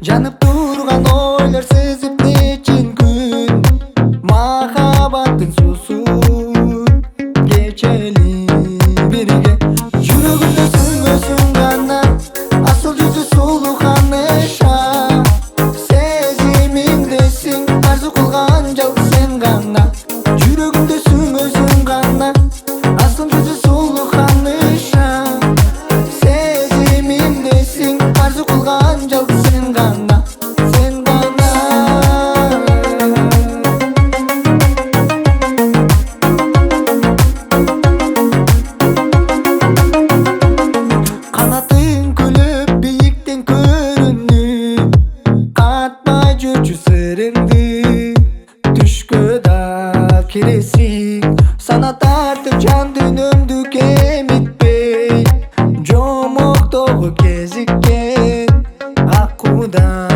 жанып турган ойлор сезип нечин күн махаббаттын суусун кечели бирге жүрөгүмдө сүңгөсүң гана асыл жүзү сулуу ханыша сезимимдесиң арзу кылган жалгыз сен гана жүрөгүмдө сүңгөсүң гана асыл жүзү сулуу ханыша сезимимдесиң арзу кылган жалгыз сен гана сен гана канатың күлүп бийиктен көрүнүп катпай жүрчү сырыңды түшкө да киресиң сана тартып жан дүйнөмдү кемитпей жомоктогу кезиккен акуудан